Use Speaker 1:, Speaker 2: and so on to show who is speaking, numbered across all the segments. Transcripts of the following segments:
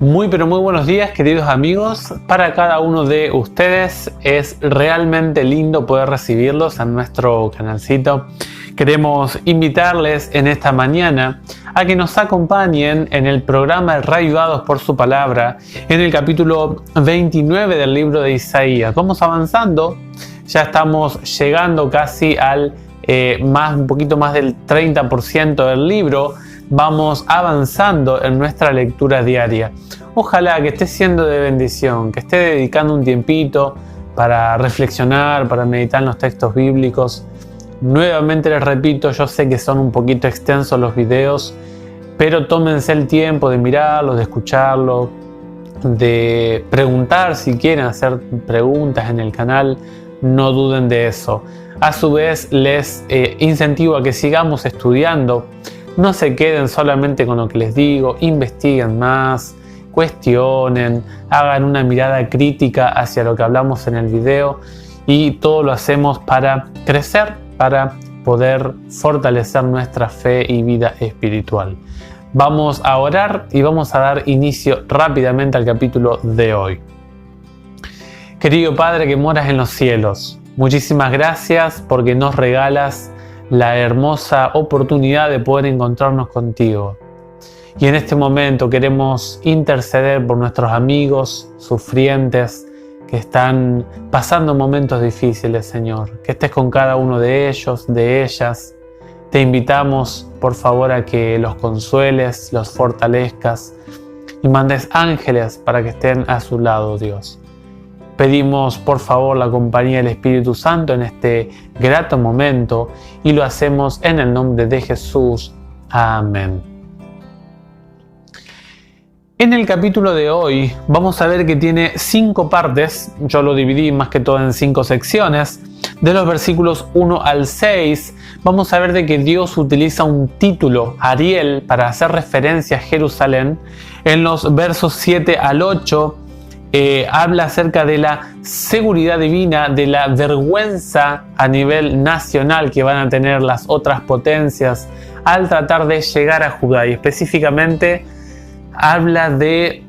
Speaker 1: Muy pero muy buenos días, queridos amigos. Para cada uno de ustedes es realmente lindo poder recibirlos en nuestro canalcito. Queremos invitarles en esta mañana a que nos acompañen en el programa Reavivados por su palabra, en el capítulo 29 del libro de Isaías. Vamos avanzando, ya estamos llegando casi al un poquito más del 30% del libro. Vamos avanzando en nuestra lectura diaria. Ojalá que esté siendo de bendición, que esté dedicando un tiempito para reflexionar, para meditar en los textos bíblicos. Nuevamente les repito, yo sé que son un poquito extensos los videos, pero tómense el tiempo de mirarlos, de escucharlos, de preguntar si quieren hacer preguntas en el canal. No duden de eso. A su vez les incentivo a que sigamos estudiando. No se queden solamente con lo que les digo, investiguen más, cuestionen, hagan una mirada crítica hacia lo que hablamos en el video, y todo lo hacemos para crecer, para poder fortalecer nuestra fe y vida espiritual. Vamos a orar y vamos a dar inicio rápidamente al capítulo de hoy. Querido Padre que moras en los cielos, muchísimas gracias porque nos regalas la hermosa oportunidad de poder encontrarnos contigo. Y en este momento queremos interceder por nuestros amigos sufrientes que están pasando momentos difíciles, Señor. Que estés con cada uno de ellos, de ellas. Te invitamos, por favor, a que los consueles, los fortalezcas y mandes ángeles para que estén a su lado, Dios. Pedimos por favor la compañía del Espíritu Santo en este grato momento y lo hacemos en el nombre de Jesús. Amén. En el capítulo de hoy vamos a ver que tiene 5 partes. Yo lo dividí más que todo en 5 secciones. De los versículos 1 al 6 vamos a ver de que Dios utiliza un título, Ariel, para hacer referencia a Jerusalén. En los versos 7 al 8 habla acerca de la seguridad divina, de la vergüenza a nivel nacional que van a tener las otras potencias al tratar de llegar a Judá, y específicamente habla de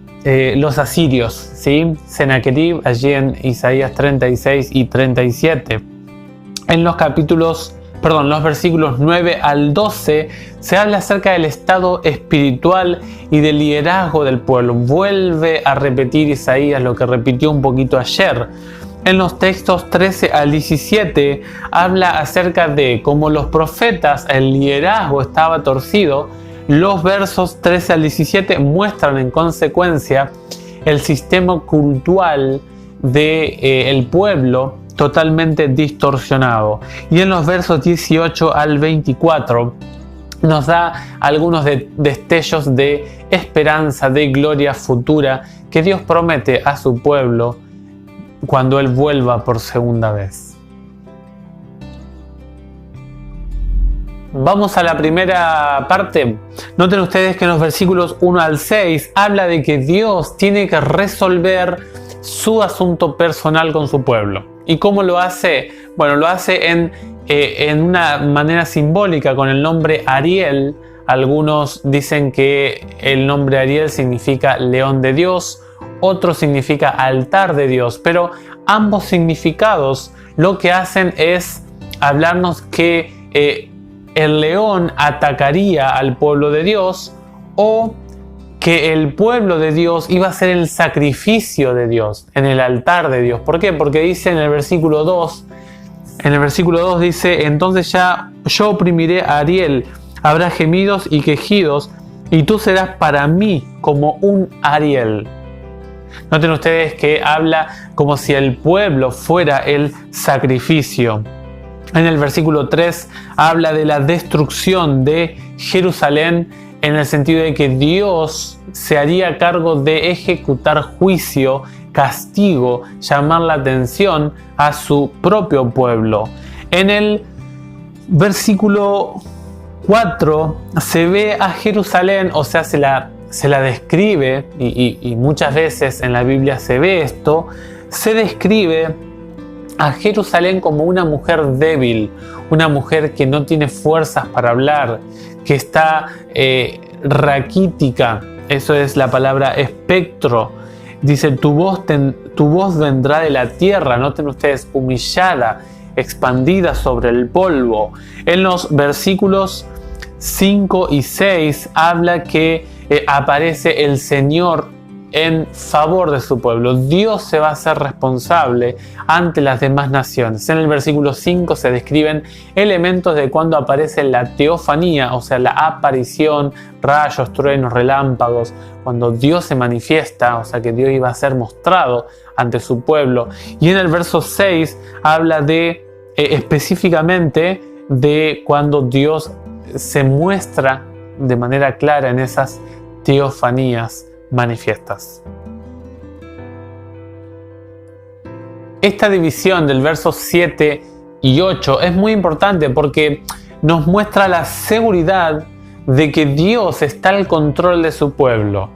Speaker 1: los asirios, ¿sí? Sennacherib, allí en Isaías 36 y 37. En los versículos 9 al 12 se habla acerca del estado espiritual y del liderazgo del pueblo. Vuelve a repetir Isaías lo que repitió un poquito ayer. En los textos 13 al 17 habla acerca de cómo los profetas, el liderazgo estaba torcido. Los versos 13 al 17 muestran en consecuencia el sistema cultural del pueblo totalmente distorsionado. Y en los versos 18 al 24 nos da algunos destellos de esperanza, de gloria futura que Dios promete a su pueblo cuando Él vuelva por segunda vez. Vamos a la primera parte. Noten ustedes que en los versículos 1 al 6 habla de que Dios tiene que resolver su asunto personal con su pueblo. ¿Y cómo lo hace? Bueno, lo hace en una manera simbólica con el nombre Ariel. Algunos dicen que el nombre Ariel significa león de Dios, otro significa altar de Dios, pero ambos significados lo que hacen es hablarnos que el león atacaría al pueblo de Dios, o que el pueblo de Dios iba a ser el sacrificio de Dios en el altar de Dios. ¿Por qué? Porque dice en el versículo 2, dice: entonces ya yo oprimiré a Ariel, habrá gemidos y quejidos, y tú serás para mí como un Ariel. Noten ustedes que habla como si el pueblo fuera el sacrificio. En el versículo 3 habla de la destrucción de Jerusalén, en el sentido de que Dios se haría cargo de ejecutar juicio, castigo, llamar la atención a su propio pueblo. En el versículo 4 se ve a Jerusalén, o sea, se la describe, y muchas veces en la Biblia se ve esto, se describe a Jerusalén como una mujer débil, una mujer que no tiene fuerzas para hablar, que está raquítica, Eso es la palabra espectro. Dice, tu voz vendrá de la tierra, noten ustedes, humillada, expandida sobre el polvo. En los versículos 5 y 6 habla que aparece el Señor en favor de su pueblo. Dios se va a hacer responsable ante las demás naciones. En el versículo 5 se describen elementos de cuando aparece la teofanía, o sea, la aparición, rayos, truenos, relámpagos, cuando Dios se manifiesta, o sea, que Dios iba a ser mostrado ante su pueblo. Y en el verso 6 habla de específicamente de cuando Dios se muestra de manera clara en esas teofanías manifiestas. Esta división del verso 7 y 8 es muy importante porque nos muestra la seguridad de que Dios está al control de su pueblo.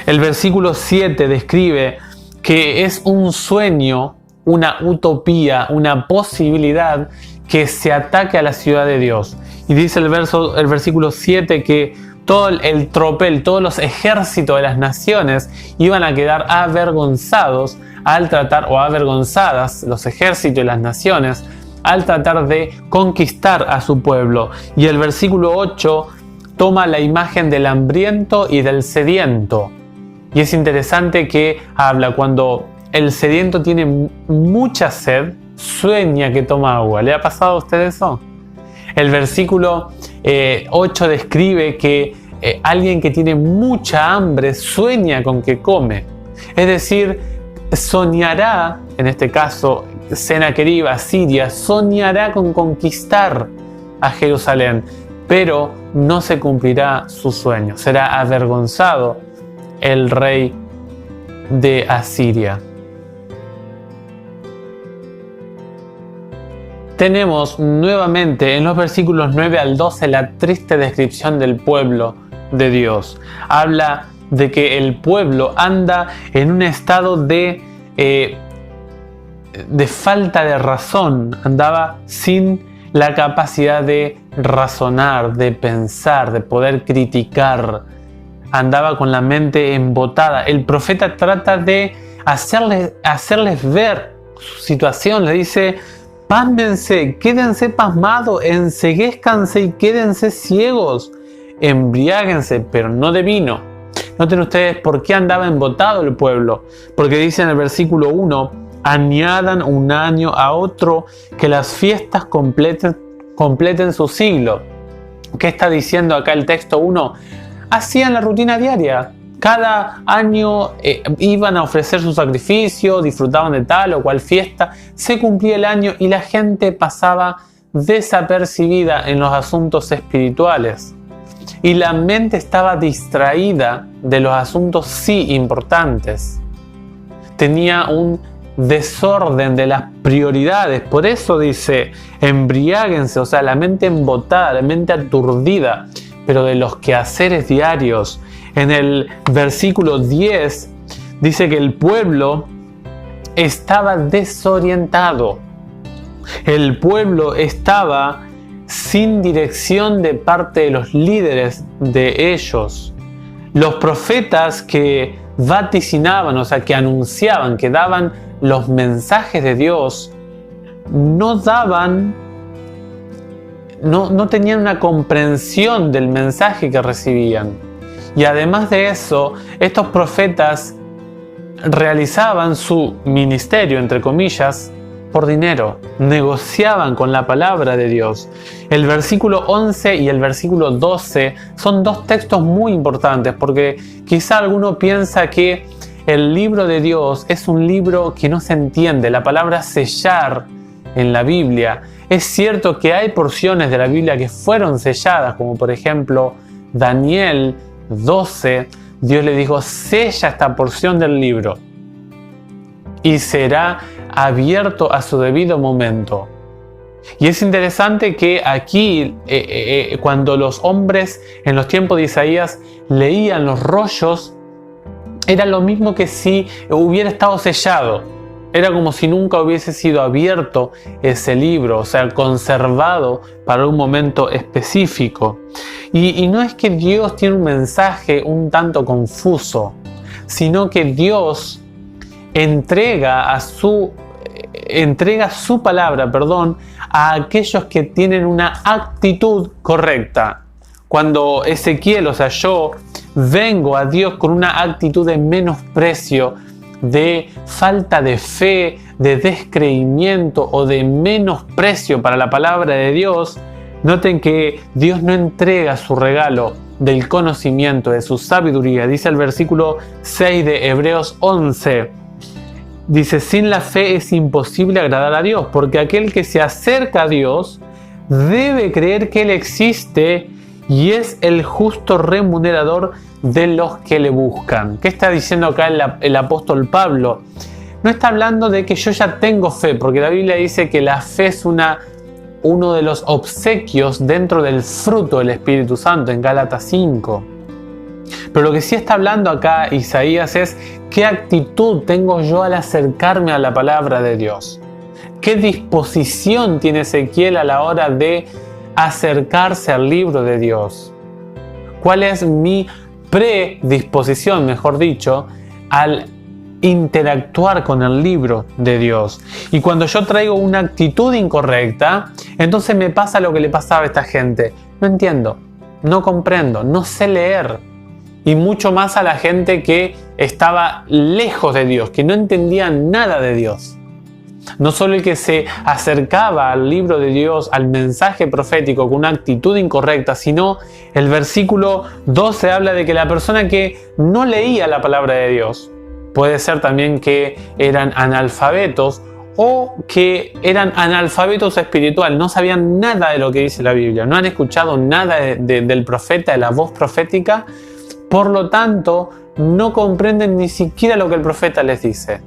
Speaker 1: El versículo 7 describe que es un sueño, una utopía, una posibilidad que se ataque a la ciudad de Dios. Y dice el versículo 7 que todo el tropel, todos los ejércitos de las naciones iban a quedar avergonzados al tratar, o avergonzadas los ejércitos de las naciones al tratar de conquistar a su pueblo. Y el versículo 8 toma la imagen del hambriento y del sediento. Y es interesante que habla cuando el sediento tiene mucha sed, sueña que toma agua. ¿Le ha pasado a usted eso? El versículo 8 describe que alguien que tiene mucha hambre sueña con que come. Es decir, soñará, en este caso Sennacherib, Asiria, soñará con conquistar a Jerusalén, pero no se cumplirá su sueño. Será avergonzado el rey de Asiria. Tenemos nuevamente en los versículos 9 al 12 la triste descripción del pueblo de Dios. Habla de que el pueblo anda en un estado de falta de razón, andaba sin la capacidad de razonar, de pensar, de poder criticar, andaba con la mente embotada. El profeta trata de hacerles ver su situación, le dice: pásmense, quédense pasmados, enceguézcanse y quédense ciegos, embriáguense, pero no de vino. Noten ustedes por qué andaba embotado el pueblo, porque dice en el versículo 1: añadan un año a otro, que las fiestas completen su siglo. ¿Qué está diciendo acá el texto 1? Hacían la rutina diaria. Cada año iban a ofrecer su sacrificio, disfrutaban de tal o cual fiesta, se cumplía el año y la gente pasaba desapercibida en los asuntos espirituales. Y la mente estaba distraída de los asuntos sí importantes. Tenía un desorden de las prioridades. Por eso dice: embriáguense, o sea, la mente embotada, la mente aturdida, pero de los quehaceres diarios. En el versículo 10 dice que el pueblo estaba desorientado. El pueblo estaba sin dirección de parte de los líderes de ellos. Los profetas que vaticinaban, o sea, que anunciaban, que daban los mensajes de Dios, no tenían una comprensión del mensaje que recibían. Y además de eso, estos profetas realizaban su ministerio, entre comillas, por dinero. Negociaban con la palabra de Dios. El versículo 11 y el versículo 12 son dos textos muy importantes, porque quizá alguno piensa que el libro de Dios es un libro que no se entiende. La palabra sellar en la Biblia, es cierto que hay porciones de la Biblia que fueron selladas, como por ejemplo Daniel 12, Dios le dijo: sella esta porción del libro y será abierto a su debido momento. Y es interesante que aquí, cuando los hombres en los tiempos de Isaías leían los rollos, era lo mismo que si hubiera estado sellado. Era como si nunca hubiese sido abierto ese libro, o sea, conservado para un momento específico. Y no es que Dios tiene un mensaje un tanto confuso, sino que Dios entrega su palabra, a aquellos que tienen una actitud correcta. Cuando Ezequiel, o sea, yo vengo a Dios con una actitud de menosprecio, de falta de fe, de descreimiento o de menosprecio para la palabra de Dios, noten que Dios no entrega su regalo del conocimiento, de su sabiduría. Dice el versículo 6 de Hebreos 11, dice: sin la fe es imposible agradar a Dios, porque aquel que se acerca a Dios debe creer que Él existe y es el justo remunerador de los que le buscan. ¿Qué está diciendo acá el apóstol Pablo? No está hablando de que yo ya tengo fe, porque la Biblia dice que la fe es uno de los obsequios dentro del fruto del Espíritu Santo en Gálatas 5. Pero lo que sí está hablando acá Isaías es qué actitud tengo yo al acercarme a la palabra de Dios. ¿Qué disposición tiene Ezequiel a la hora de acercarse al libro de Dios? ¿Cuál es mi predisposición, mejor dicho, al interactuar con el libro de Dios? Y cuando yo traigo una actitud incorrecta, entonces me pasa lo que le pasaba a esta gente. No entiendo, no comprendo, no sé leer. Y mucho más a la gente que estaba lejos de Dios, que no entendía nada de Dios. No solo el que se acercaba al libro de Dios, al mensaje profético con una actitud incorrecta, sino el versículo 12 habla de que la persona que no leía la palabra de Dios, puede ser también que eran analfabetos o que eran analfabetos espiritual, no sabían nada de lo que dice la Biblia, no han escuchado nada del profeta, de la voz profética, por lo tanto no comprenden ni siquiera lo que el profeta les dice.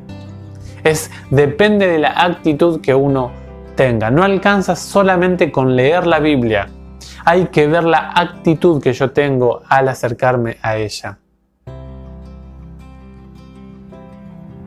Speaker 1: Depende de la actitud que uno tenga. No alcanza solamente con leer la Biblia. Hay que ver la actitud que yo tengo al acercarme a ella.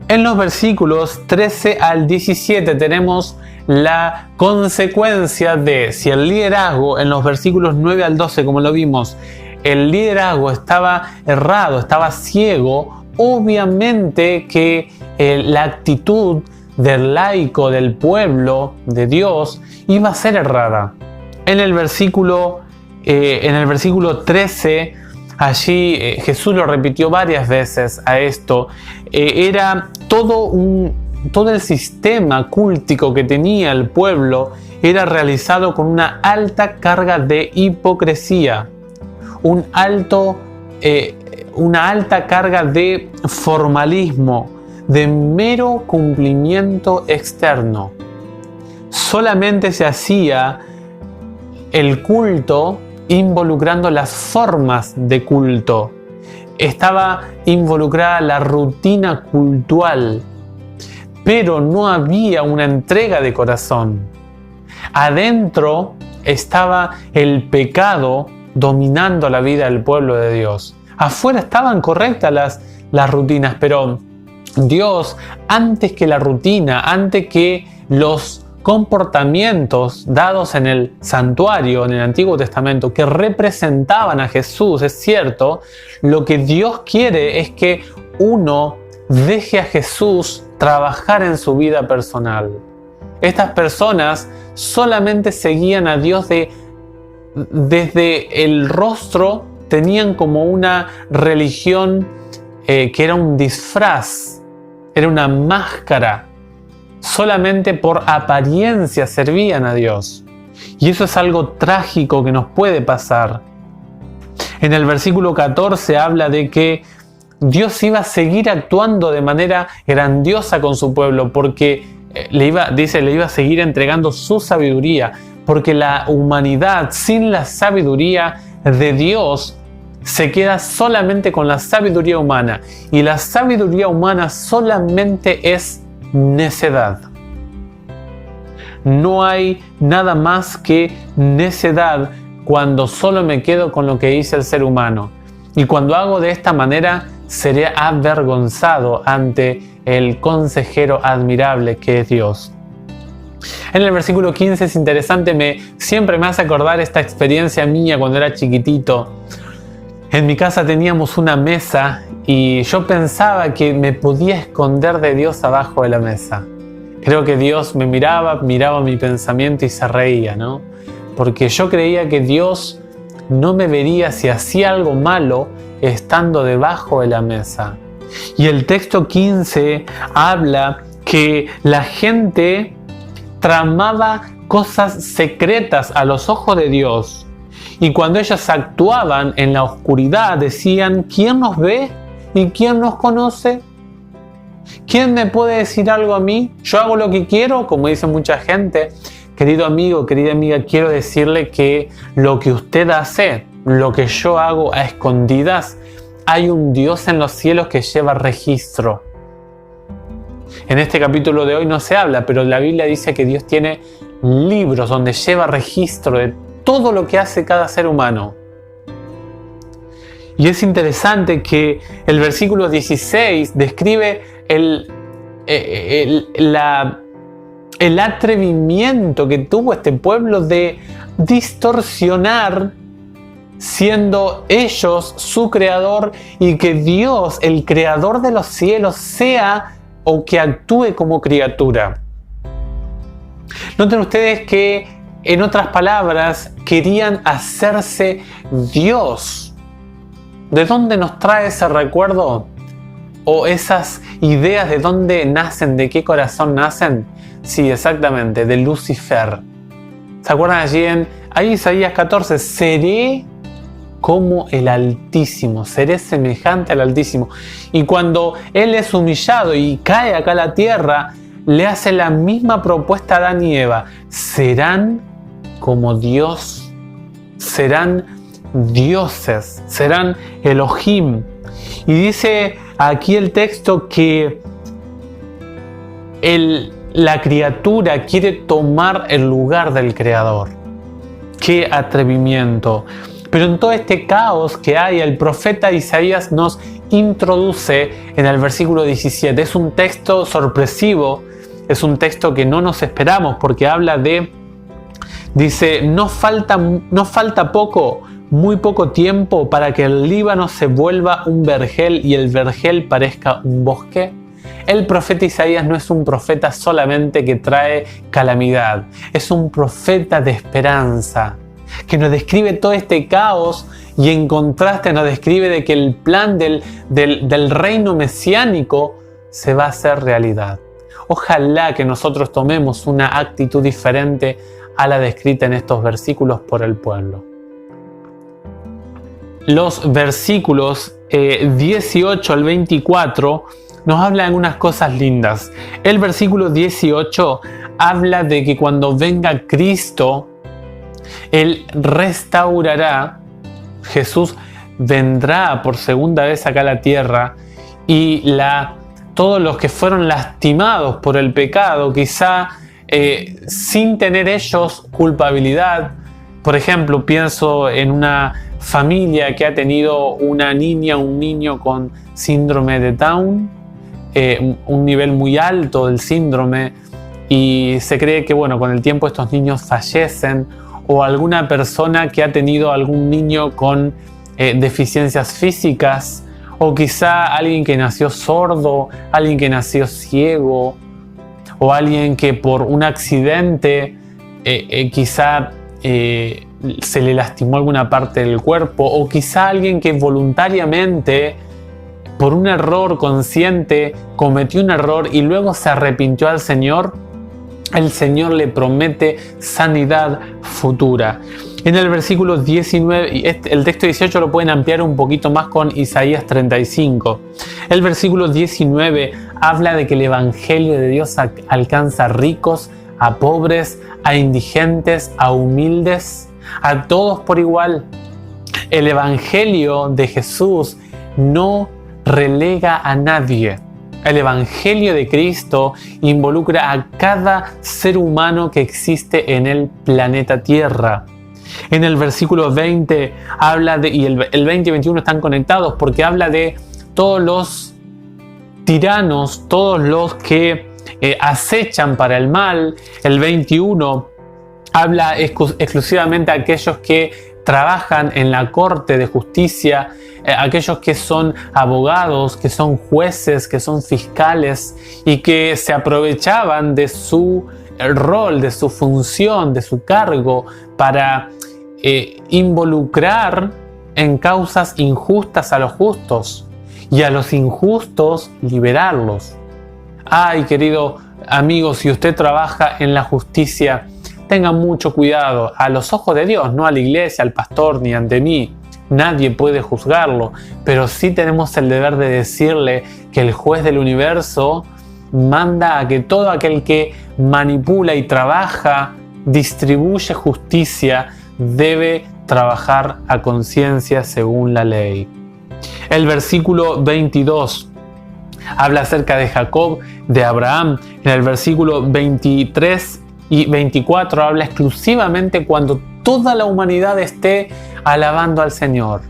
Speaker 1: En los versículos 13 al 17 tenemos la consecuencia de si el liderazgo, en los versículos 9 al 12, como lo vimos, el liderazgo estaba errado, estaba ciego. Obviamente que la actitud del laico, del pueblo de Dios, iba a ser errada. En el versículo 13, allí Jesús lo repitió varias veces a esto. Era todo el sistema cultico que tenía el pueblo era realizado con una alta carga de hipocresía, una alta carga de formalismo, de mero cumplimiento externo. Solamente se hacía el culto involucrando las formas de culto. Estaba involucrada la rutina cultual, pero no había una entrega de corazón. Adentro estaba el pecado dominando la vida del pueblo de Dios. Afuera estaban correctas las rutinas, pero Dios, antes que la rutina, antes que los comportamientos dados en el santuario, en el Antiguo Testamento, que representaban a Jesús, es cierto, lo que Dios quiere es que uno deje a Jesús trabajar en su vida personal. Estas personas solamente seguían a Dios desde el rostro, tenían como una religión que era un disfraz, era una máscara. Solamente por apariencia servían a Dios. Y eso es algo trágico que nos puede pasar. En el versículo 14 habla de que Dios iba a seguir actuando de manera grandiosa con su pueblo, porque le iba a seguir entregando su sabiduría, porque la humanidad sin la sabiduría de Dios se queda solamente con la sabiduría humana, y la sabiduría humana solamente es necedad. No hay nada más que necedad cuando solo me quedo con lo que dice el ser humano. Y cuando hago de esta manera, seré avergonzado ante el consejero admirable que es Dios. En el versículo 15 es interesante, siempre me hace acordar esta experiencia mía cuando era chiquitito. En mi casa teníamos una mesa y yo pensaba que me podía esconder de Dios abajo de la mesa. Creo que Dios me miraba mi pensamiento y se reía, ¿no? Porque yo creía que Dios no me vería si hacía algo malo estando debajo de la mesa. Y el texto 15 habla que la gente tramaba cosas secretas a los ojos de Dios. Y cuando ellos actuaban en la oscuridad, decían: ¿quién nos ve y quién nos conoce? ¿Quién me puede decir algo a mí? Yo hago lo que quiero, como dice mucha gente. Querido amigo, querida amiga, quiero decirle que lo que usted hace, lo que yo hago a escondidas, hay un Dios en los cielos que lleva registro. En este capítulo de hoy no se habla, pero la Biblia dice que Dios tiene libros donde lleva registro de todo lo que hace cada ser humano. Y es interesante que el versículo 16 describe el atrevimiento que tuvo este pueblo de distorsionar, siendo ellos su creador, y que Dios, el creador de los cielos, sea o que actúe como criatura. Noten ustedes que, en otras palabras, querían hacerse Dios. ¿De dónde nos trae ese recuerdo? ¿O esas ideas de dónde nacen? ¿De qué corazón nacen? Sí, exactamente, de Lucifer. ¿Se acuerdan allí en Isaías 14? Seré como el Altísimo, seré semejante al Altísimo. Y cuando Él es humillado y cae acá a la tierra, le hace la misma propuesta a Adán y Eva. Serán como Dios, serán dioses, serán Elohim. Y dice aquí el texto que la criatura quiere tomar el lugar del Creador. ¡Qué atrevimiento! Pero en todo este caos que hay, el profeta Isaías nos introduce en el versículo 17. Es un texto sorpresivo, es un texto que no nos esperamos, porque habla dice, no falta poco, muy poco tiempo para que el Líbano se vuelva un vergel y el vergel parezca un bosque. El profeta Isaías no es un profeta solamente que trae calamidad, es un profeta de esperanza, que nos describe todo este caos y en contraste nos describe de que el plan del reino mesiánico se va a hacer realidad. Ojalá que nosotros tomemos una actitud diferente a la descrita en estos versículos por el pueblo. Los versículos 18 al 24 nos hablan unas cosas lindas. El versículo 18 habla de que cuando venga Cristo, Él restaurará, Jesús vendrá por segunda vez acá a la tierra y todos los que fueron lastimados por el pecado, quizá sin tener ellos culpabilidad. Por ejemplo, pienso en una familia que ha tenido una niña, un niño con síndrome de Down, un nivel muy alto del síndrome, y se cree que con el tiempo estos niños fallecen, o alguna persona que ha tenido algún niño con deficiencias físicas, o quizá alguien que nació sordo, alguien que nació ciego, o alguien que por un accidente quizá se le lastimó alguna parte del cuerpo, o quizá alguien que voluntariamente, por un error consciente, cometió un error y luego se arrepintió al Señor. El Señor le promete sanidad futura. En el versículo 19, el texto 18 lo pueden ampliar un poquito más con Isaías 35. El versículo 19 habla de que el Evangelio de Dios alcanza a ricos, a pobres, a indigentes, a humildes, a todos por igual. El Evangelio de Jesús no relega a nadie. El Evangelio de Cristo involucra a cada ser humano que existe en el planeta Tierra. En el versículo 20 habla y el 20 y 21 están conectados porque habla de todos los tiranos, todos los que acechan para el mal. El 21 habla exclusivamente a aquellos que trabajan en la corte de justicia, aquellos que son abogados, que son jueces, que son fiscales y que se aprovechaban de su rol, de su función, de su cargo para involucrar en causas injustas a los justos y a los injustos liberarlos. Ay, querido amigo, si usted trabaja en la justicia, tenga mucho cuidado a los ojos de Dios, no a la iglesia, al pastor ni ante mí. Nadie puede juzgarlo, pero sí tenemos el deber de decirle que el juez del universo manda a que todo aquel que manipula y trabaja, distribuye justicia, debe trabajar a conciencia según la ley. El versículo 22 habla acerca de Jacob, de Abraham. En el versículo 23 y 24 habla exclusivamente cuando toda la humanidad esté alabando al Señor.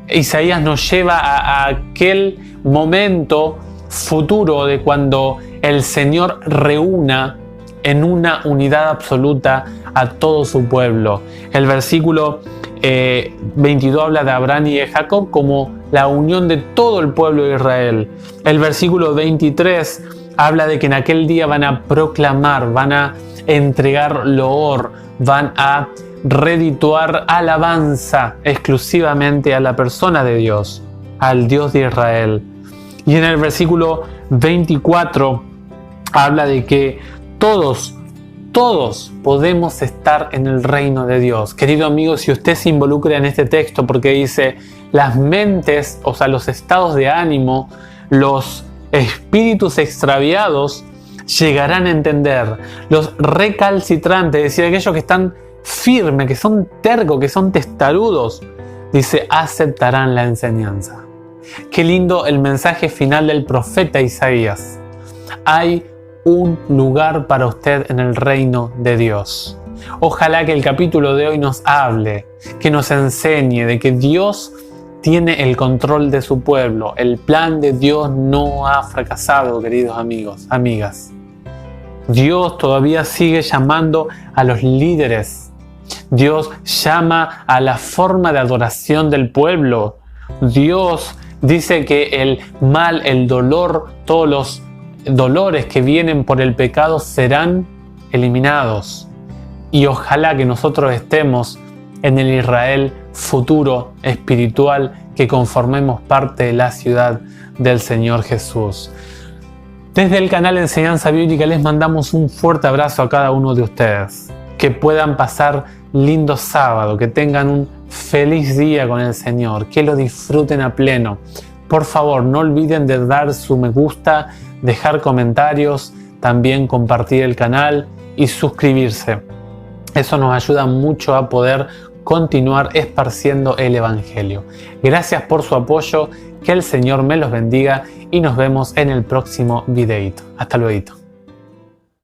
Speaker 1: Isaías nos lleva a aquel momento futuro de cuando el Señor reúna en una unidad absoluta a todo su pueblo. El versículo 22 habla de Abraham y de Jacob como la unión de todo el pueblo de Israel. El versículo 23 habla de que en aquel día van a proclamar, van a entregar loor, van a redituar alabanza exclusivamente a la persona de Dios, al Dios de Israel. Y en el versículo 24 habla de que todos podemos estar en el reino de Dios. Querido amigo, si usted se involucra en este texto porque dice las mentes, o sea, los estados de ánimo, los espíritus extraviados llegarán a entender. Los recalcitrantes, es decir, aquellos que están firmes, que son tercos, que son testarudos, dice, aceptarán la enseñanza. Qué lindo el mensaje final del profeta Isaías. Hay un lugar para usted en el reino de Dios. Ojalá que el capítulo de hoy nos hable, que nos enseñe de que Dios tiene el control de su pueblo. El plan de Dios no ha fracasado, queridos amigos, amigas. Dios todavía sigue llamando a los líderes. Dios llama a la forma de adoración del pueblo. Dios dice que el mal, el dolor, todos los dolores que vienen por el pecado serán eliminados. Y ojalá que nosotros estemos en el Israel futuro espiritual, que conformemos parte de la ciudad del Señor Jesús. Desde el canal Enseñanza Bíblica les mandamos un fuerte abrazo a cada uno de ustedes. Que puedan pasar lindo sábado, que tengan un feliz día con el Señor, que lo disfruten a pleno. Por favor, no olviden de dar su me gusta, dejar comentarios, también compartir el canal y suscribirse. Eso nos ayuda mucho a poder continuar esparciendo el Evangelio. Gracias por su apoyo, que el Señor me los bendiga y nos vemos en el próximo videito. Hasta luego.